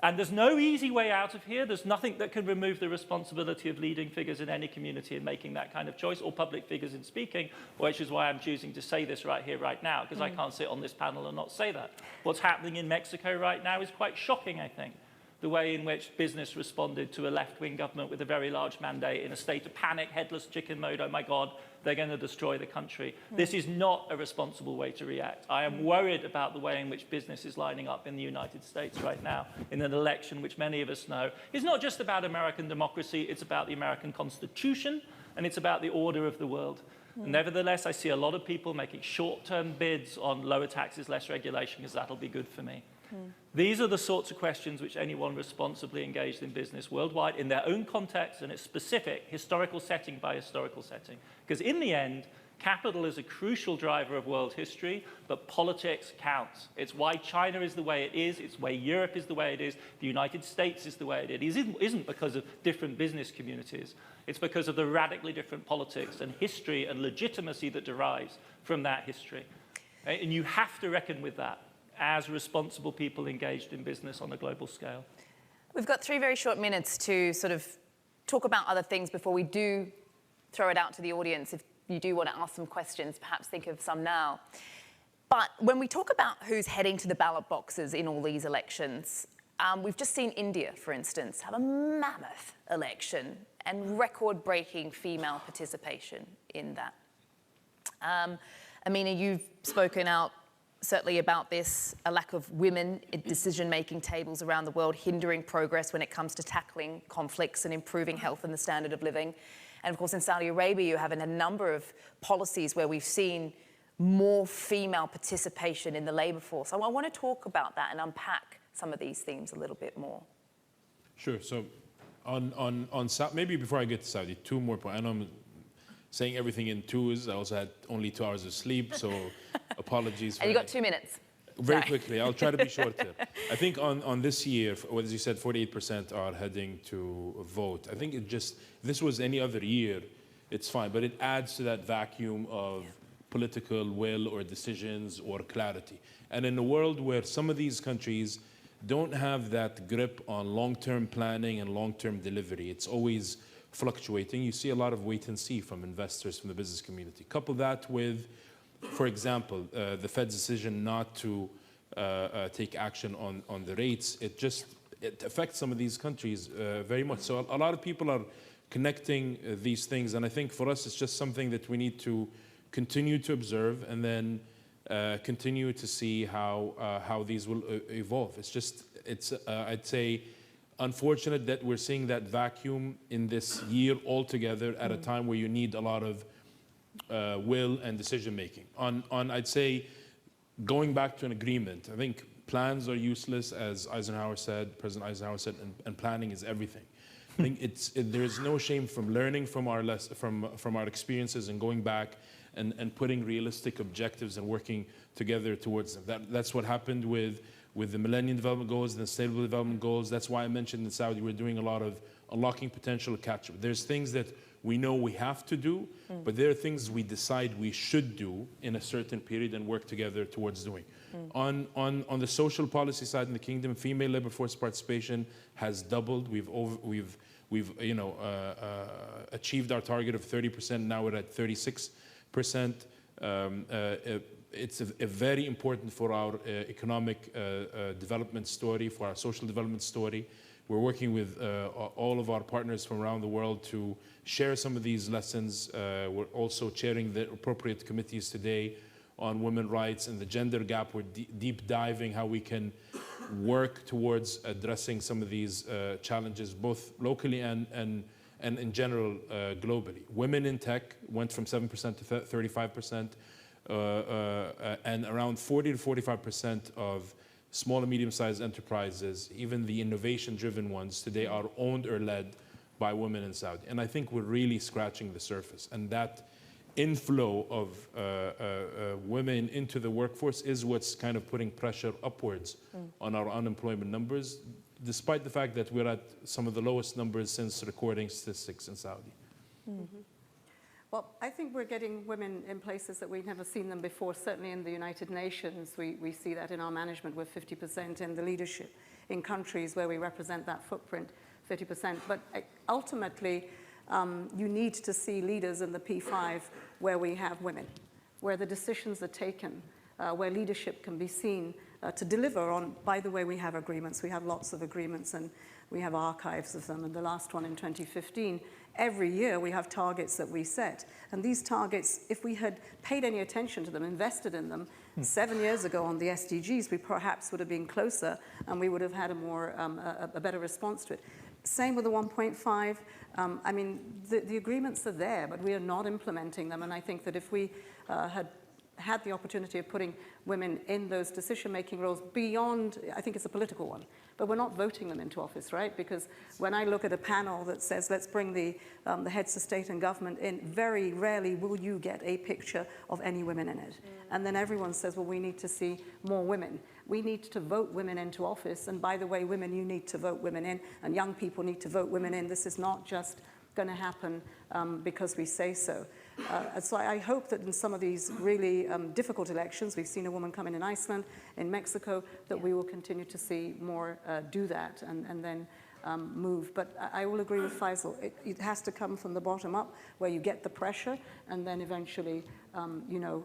And there's no easy way out of here. There's nothing that can remove the responsibility of leading figures in any community in making that kind of choice, or public figures in speaking, which is why I'm choosing to say this right here, right now, because I can't sit on this panel and not say that. What's happening in Mexico right now is quite shocking, I think. The way in which business responded to a left-wing government with a very large mandate in a state of panic, headless chicken mode, oh my God, they're going to destroy the country. This is not a responsible way to react. I am worried about the way in which business is lining up in the United States right now in an election which many of us know is not just about American democracy, it's about the American Constitution, and it's about the order of the world. Nevertheless, I see a lot of people making short-term bids on lower taxes, less regulation, because that'll be good for me. These are the sorts of questions which anyone responsibly engaged in business worldwide in their own context and its specific historical setting by historical setting. Because in the end, capital is a crucial driver of world history, but politics counts. It's why China is the way it is. It's why Europe is the way it is. The United States is the way it is. It isn't because of different business communities. It's because of the radically different politics and history and legitimacy that derives from that history. And you have to reckon with that as responsible people engaged in business on a global scale. We've got 3 very short minutes to sort of talk about other things before we do throw it out to the audience. If you do want to ask some questions, perhaps think of some now. But when we talk about who's heading to the ballot boxes in all these elections, we've just seen India, for instance, have a mammoth election and record-breaking female participation in that. Amina, you've spoken out certainly about this, a lack of women at decision-making tables around the world, hindering progress when it comes to tackling conflicts and improving health and the standard of living. And of course, in Saudi Arabia, you have a number of policies where we've seen more female participation in the labor force. I want to talk about that and unpack some of these themes a little bit more. Sure. So on maybe before I get to Saudi, 2 more points. I know I'm saying everything in twos. I also had only 2 hours of sleep, so apologies for And you got 2 minutes. Very quickly, I'll try to be short here. I think on this year, as you said, 48% are heading to vote. I think if this was any other year, it's fine, but it adds to that vacuum of political will or decisions or clarity. And in a world where some of these countries don't have that grip on long-term planning and long-term delivery, it's always fluctuating. You see a lot of wait and see from investors, from the business community. Couple that with, for example, the Fed's decision not to take action on the rates. It affects some of these countries very much. So a lot of people are connecting these things, and I think for us it's just something that we need to continue to observe and then continue to see how these will evolve. It's I'd say unfortunate that we're seeing that vacuum in this year altogether at a time where you need a lot of will and decision making. I'd say, going back to an agreement, I think plans are useless, as President Eisenhower said, and planning is everything. I think there is no shame from learning from our experiences and going back and putting realistic objectives and working together towards them. That's what happened with the Millennium Development Goals and the Sustainable Development Goals. That's why I mentioned in Saudi we're doing a lot of unlocking potential catch-up. There's things that we know we have to do, but there are things we decide we should do in a certain period and work together towards doing. On the social policy side in the kingdom, female labor force participation has doubled. We've achieved our target of 30%. Now we're at 36%. It's a very important for our economic development story, for our social development story. We're working with all of our partners from around the world to share some of these lessons. We're also chairing the appropriate committees today on women's rights and the gender gap. We're deep diving how we can work towards addressing some of these challenges, both locally and and in general globally. Women in tech went from 7% to 35%, and around 40 to 45% of small and medium-sized enterprises, even the innovation-driven ones today, are owned or led by women in Saudi. And I think we're really scratching the surface. And that inflow of women into the workforce is what's kind of putting pressure upwards on our unemployment numbers, despite the fact that we're at some of the lowest numbers since recording statistics in Saudi. Well, I think we're getting women in places that we've never seen them before. Certainly in the United Nations, we see that in our management. We're 50% in the leadership. In countries where we represent that footprint, 50%. But ultimately, you need to see leaders in the P5 where we have women, where the decisions are taken, where leadership can be seen to deliver on. By the way, we have agreements. We have lots of agreements, and we have archives of them. And the last one in 2015, every year we have targets that we set. And these targets, if we had paid any attention to them, invested in them 7 years ago on the SDGs, we perhaps would have been closer, and we would have had a better response to it. Same with the 1.5. I mean, the agreements are there, but we are not implementing them. And I think that if we had the opportunity of putting women in those decision-making roles beyond, I think it's a political one, but we're not voting them into office, right? Because when I look at a panel that says, let's bring the heads of state and government in, very rarely will you get a picture of any women in it. And then everyone says, well, we need to see more women. We need to vote women into office. And by the way, women, you need to vote women in, and young people need to vote women in. This is not just going to happen because we say so. So I hope that in some of these really difficult elections, we've seen a woman come in Iceland, in Mexico, that we will continue to see more do that and then move. But I will agree with Faisal. It has to come from the bottom up, where you get the pressure, and then eventually, you know,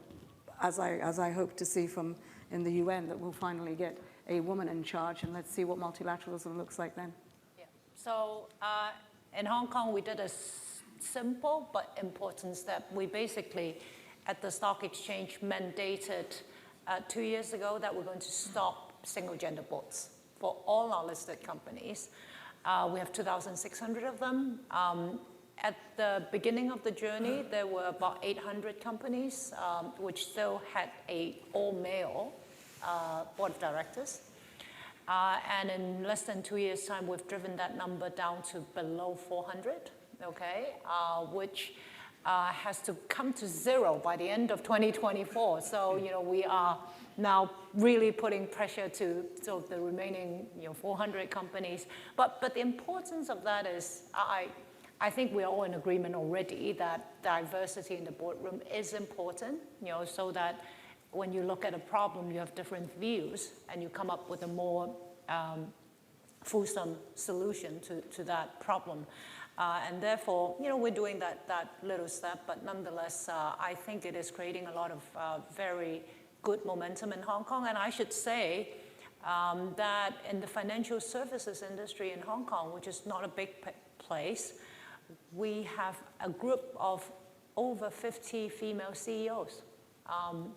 as I hope to see from in the UN, that we'll finally get a woman in charge, and let's see what multilateralism looks like then. Yeah. So in Hong Kong, we did a simple but important step. We basically, at the stock exchange, mandated 2 years ago that we're going to stop single-gender boards for all our listed companies. We have 2,600 of them. At the beginning of the journey, there were about 800 companies which still had a all-male board of directors. And in less than 2 years' time, we've driven that number down to below 400, okay, which has to come to zero by the end of 2024. So, you know, we are now really putting pressure to the remaining, 400 companies. But the importance of that is, I think we're all in agreement already that diversity in the boardroom is important, so that when you look at a problem, you have different views and you come up with a more fulsome solution to that problem. And therefore, we're doing that little step, but nonetheless, I think it is creating a lot of very good momentum in Hong Kong. And I should say that in the financial services industry in Hong Kong, which is not a big place, we have a group of over 50 female CEOs,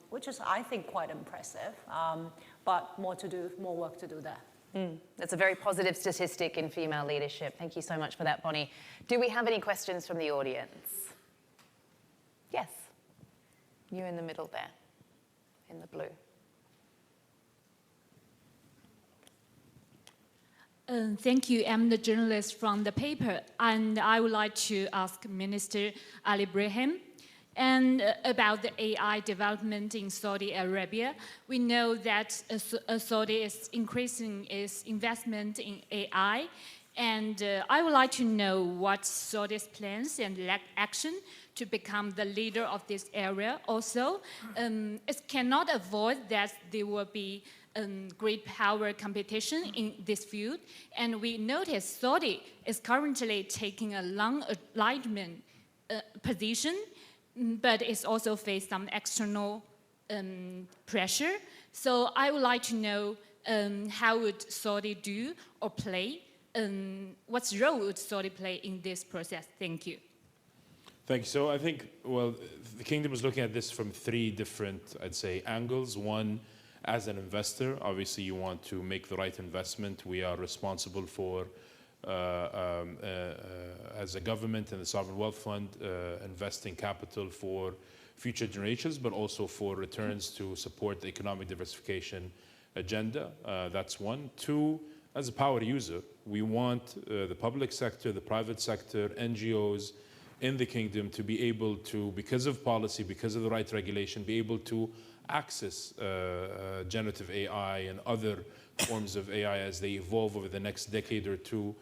which is, I think, quite impressive, but more work to do there. That's a very positive statistic in female leadership. Thank you so much for that, Bonnie. Do we have any questions from the audience? Yes. You in the middle there, in the blue. Thank you. I'm the journalist from the paper, and I would like to ask Minister Alibrahim about the AI development in Saudi Arabia. We know that Saudi is increasing its investment in AI, and I would like to know what Saudi's plans and action to become the leader of this area. Also, it cannot avoid that there will be great power competition in this field, and we notice Saudi is currently taking a long alignment position, but it's also faced some external pressure. So I would like to know how would Saudi do or play, what role would Saudi play in this process? Thank you. Thank you. So I think, well, the kingdom is looking at this from three different, I'd say, angles. One, as an investor, obviously you want to make the right investment. We are responsible for as a government and the Sovereign Wealth Fund, investing capital for future generations, but also for returns to support the economic diversification agenda. That's one. Two, as a power user, we want the public sector, the private sector, NGOs in the kingdom to be able to, because of policy, because of the right regulation, be able to access generative AI and other forms of AI as they evolve over the next decade or two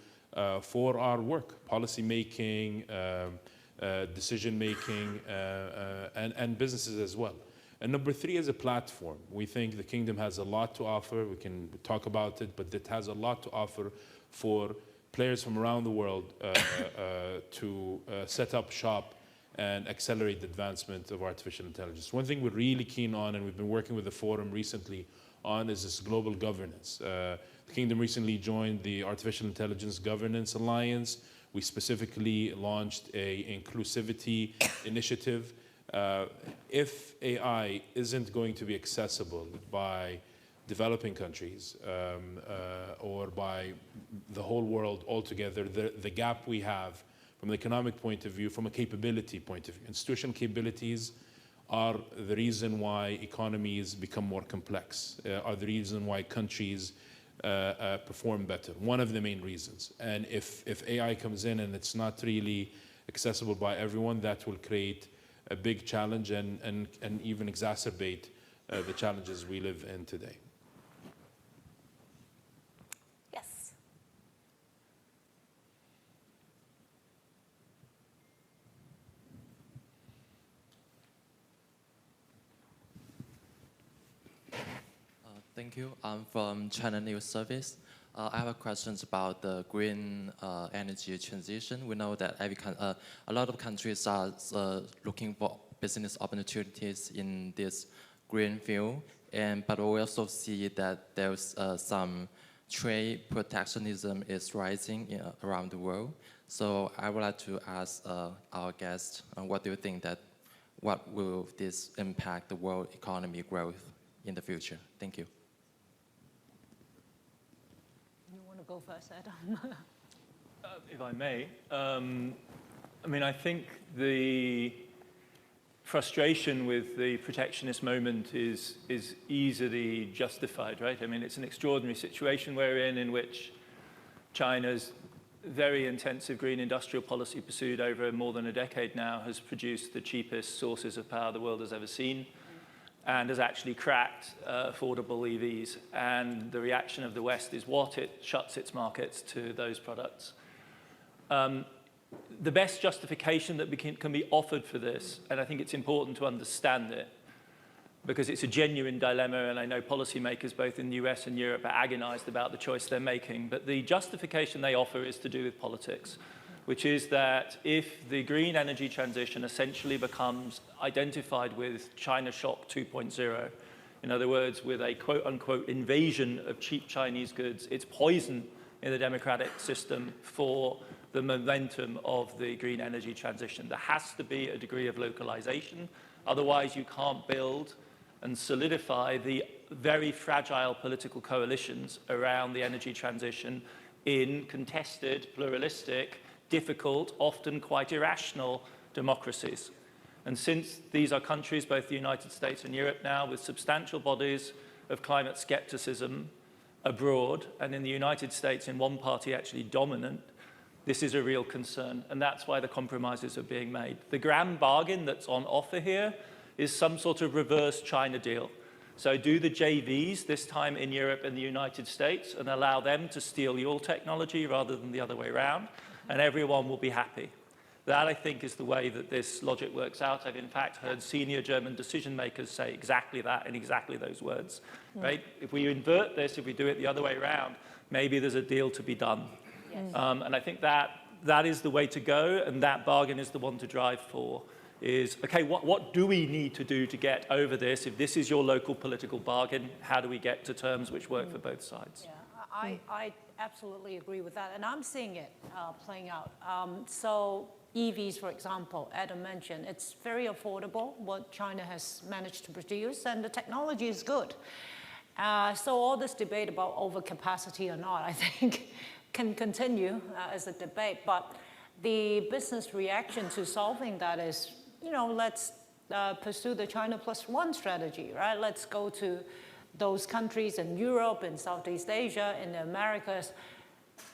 for our work, policy making, decision making, and businesses as well. And number three is a platform. We think the kingdom has a lot to offer. We can talk about it, but it has a lot to offer for players from around the world to set up shop and accelerate the advancement of artificial intelligence. One thing we're really keen on, and we've been working with the forum recently on, is this global governance. The kingdom recently joined the Artificial Intelligence Governance Alliance. We specifically launched an inclusivity initiative. If AI isn't going to be accessible by developing countries or by the whole world altogether, the gap we have from an economic point of view, from a capability point of view, institutional capabilities are the reason why economies become more complex, are the reason why countries perform better, one of the main reasons. And if AI comes in and it's not really accessible by everyone, that will create a big challenge and even exacerbate the challenges we live in today. Yes. Thank you. I'm from China News Service. I have questions about the green energy transition. We know that a lot of countries are looking for business opportunities in this green field, but we also see that there's some trade protectionism is rising around the world. So I would like to ask our guest, what do you think what will this impact the world economy growth in the future? Thank you. Go first, Adam. If I may, I mean, I think the frustration with the protectionist moment is easily justified, right? I mean, it's an extraordinary situation we're in which China's very intensive green industrial policy pursued over more than a decade now has produced the cheapest sources of power the world has ever seen, and has actually cracked affordable EVs. And the reaction of the West is what? It shuts its markets to those products. The best justification that can be offered for this, and I think it's important to understand it, because it's a genuine dilemma, and I know policymakers both in the US and Europe are agonized about the choice they're making, but the justification they offer is to do with politics, which is that if the green energy transition essentially becomes identified with China Shock 2.0, in other words, with a quote-unquote invasion of cheap Chinese goods, it's poison in the democratic system for the momentum of the green energy transition. There has to be a degree of localization. Otherwise, you can't build and solidify the very fragile political coalitions around the energy transition in contested, pluralistic, difficult, often quite irrational democracies. And since these are countries, both the United States and Europe now, with substantial bodies of climate skepticism abroad, and in the United States in one party actually dominant, this is a real concern, and that's why the compromises are being made. The grand bargain that's on offer here is some sort of reverse China deal. So do the JVs, this time in Europe and the United States, and allow them to steal your technology rather than the other way around, and everyone will be happy. That, I think, is the way that this logic works out. I've, in fact, heard senior German decision makers say exactly that in exactly those words, right? If we invert this, if we do it the other way around, maybe there's a deal to be done. Yes. And I think that is the way to go, and that bargain is the one to drive for, is, okay, what do we need to do to get over this? If this is your local political bargain, how do we get to terms which work for both sides? Yeah, I absolutely agree with that, and I'm seeing it playing out. So EVs, for example, Adam mentioned, it's very affordable, what China has managed to produce, and the technology is good. So all this debate about overcapacity or not, I think, can continue as a debate, but the business reaction to solving that is, let's pursue the China +1 strategy, right? Let's go to those countries in Europe, in Southeast Asia, in the Americas,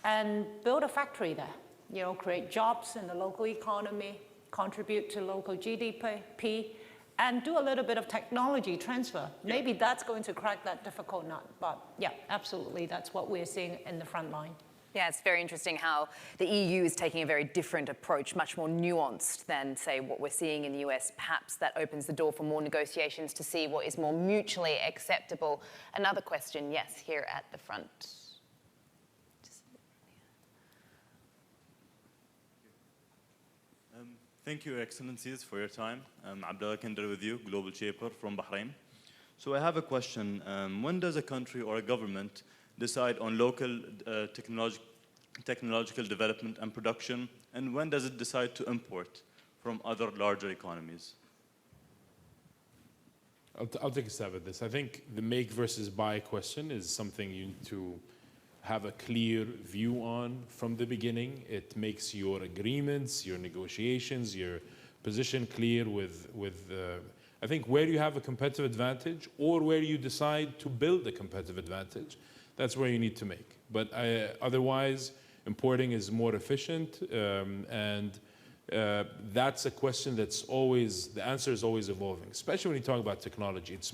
and build a factory there. Create jobs in the local economy, contribute to local GDP, and do a little bit of technology transfer. Maybe that's going to crack that difficult nut, but yeah, absolutely, that's what we're seeing in the front line. Yeah, it's very interesting how the EU is taking a very different approach, much more nuanced than, say, what we're seeing in the US. Perhaps that opens the door for more negotiations to see what is more mutually acceptable. Another question, yes, here at the front. Thank you, Excellencies, for your time. Abdullah Kinder with you, Global Shaper from Bahrain. So I have a question. When does a country or a government decide on local technological development and production, and when does it decide to import from other larger economies? I'll take a stab at this. I think the make versus buy question is something you need to have a clear view on from the beginning. It makes your agreements, your negotiations, your position clear with I think where you have a competitive advantage or where you decide to build a competitive advantage. That's where you need to make. But otherwise, importing is more efficient, and that's a question that's always, the answer is always evolving, especially when you talk about technology. It's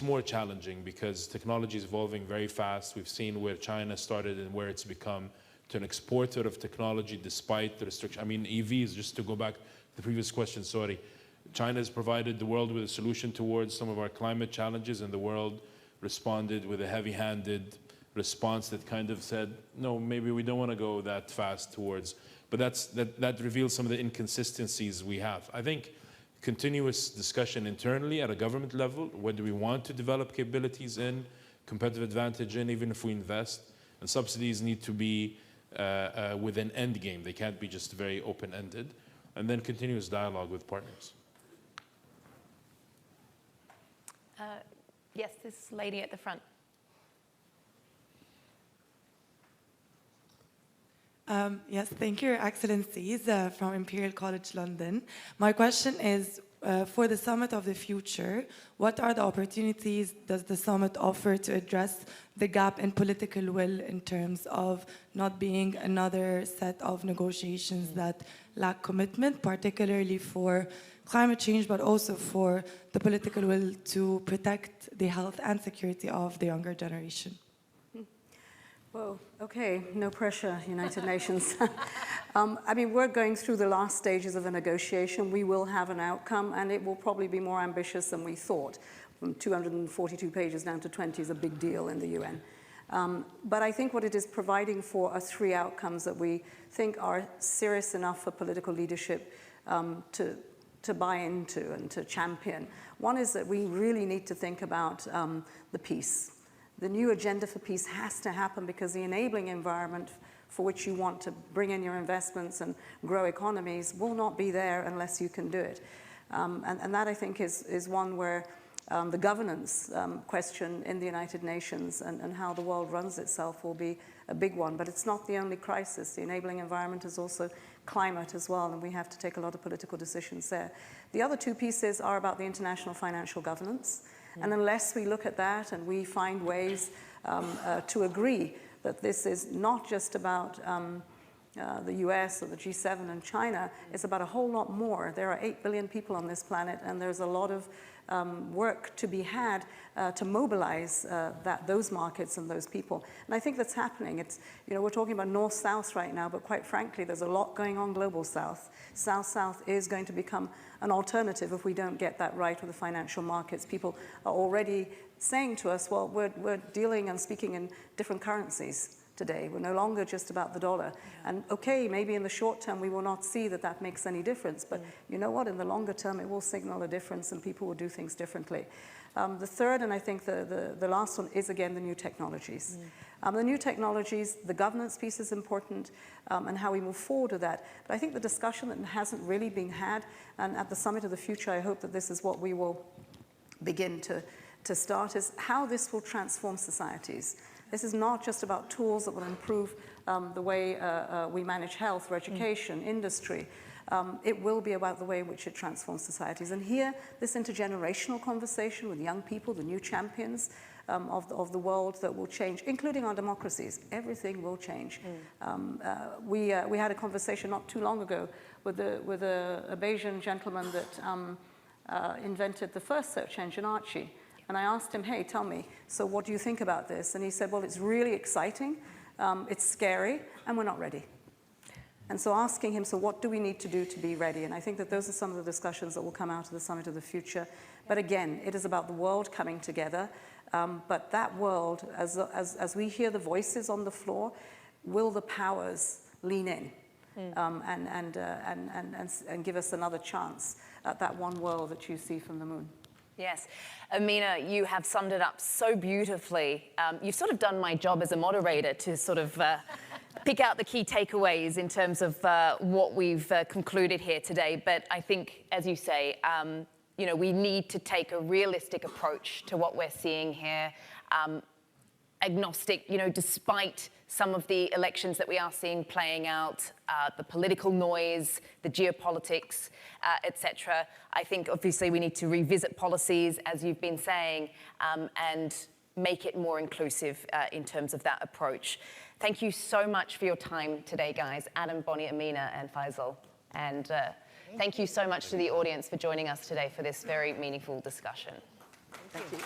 more challenging because technology is evolving very fast. We've seen where China started and where it's become to an exporter of technology despite the restriction. I mean, EVs, just to go back to the previous question, sorry. China has provided the world with a solution towards some of our climate challenges, and the world responded with a heavy-handed response that kind of said, no, maybe we don't want to go that fast towards, but that reveals some of the inconsistencies we have. I think continuous discussion internally at a government level, what do we want to develop capabilities in, competitive advantage in, even if we invest, and subsidies need to be with an end game. They can't be just very open-ended, and then continuous dialogue with partners. Yes, this lady at the front. Yes, thank you, Your Excellencies, from Imperial College London. My question is, for the Summit of the Future, what are the opportunities does the Summit offer to address the gap in political will in terms of not being another set of negotiations that lack commitment, particularly for climate change, but also for the political will to protect the health and security of the younger generation? Well, okay, no pressure, United Nations. I mean, we're going through the last stages of a negotiation. We will have an outcome, and it will probably be more ambitious than we thought. From 242 pages down to 20 is a big deal in the UN. But I think what it is providing for are three outcomes that we think are serious enough for political leadership to buy into and to champion. One is that we really need to think about the peace. The new agenda for peace has to happen because the enabling environment for which you want to bring in your investments and grow economies will not be there unless you can do it. And that, I think, is one where the governance question in the United Nations and how the world runs itself will be a big one. But it's not the only crisis. The enabling environment is also climate as well, and we have to take a lot of political decisions there. The other two pieces are about the international financial governance. And unless we look at that and we find ways to agree that this is not just about the US or the G7 and China, it's about a whole lot more. There are 8 billion people on this planet, and there's a lot of work to be had to mobilize those markets and those people. And I think that's happening. It's, we're talking about North-South right now, but quite frankly, there's a lot going on Global South. South-South is going to become an alternative if we don't get that right with the financial markets. People are already saying to us, well, we're dealing and speaking in different currencies today. We're no longer just about the dollar. And okay, maybe in the short term we will not see that that makes any difference, but you know what, in the longer term it will signal a difference and people will do things differently. The third, and I think the last one, is again the new technologies. The new technologies, the governance piece is important, and how we move forward with that. But I think the discussion that hasn't really been had, and at the Summit of the Future I hope that this is what we will begin to start, is how this will transform societies. This is not just about tools that will improve the way we manage health or education, industry. It will be about the way in which it transforms societies. And here, this intergenerational conversation with young people, the new champions of the world that will change, including our democracies. Everything will change. We had a conversation not too long ago with a Bayesian gentleman that invented the first search engine, Archie. And I asked him, hey, tell me, so what do you think about this? And he said, well, it's really exciting, it's scary, and we're not ready. And so asking him, so what do we need to do to be ready? And I think that those are some of the discussions that will come out of the Summit of the Future. But again, it is about the world coming together. But that world, as we hear the voices on the floor, will the powers lean in and give us another chance at that one world that you see from the moon? Yes. Amina, you have summed it up so beautifully. You've sort of done my job as a moderator to sort of pick out the key takeaways in terms of what we've concluded here today. But I think, as you say, you know, we need to take a realistic approach to what we're seeing here. Agnostic, you know, despite some of the elections that we are seeing playing out, the political noise, the geopolitics, etc. I think obviously we need to revisit policies, as you've been saying, and make it more inclusive in terms of that approach. Thank you so much for your time today, guys. Adam, Bonnie, Amina, and Faisal. And thank you so much to the audience for joining us today for this very meaningful discussion. Thank you.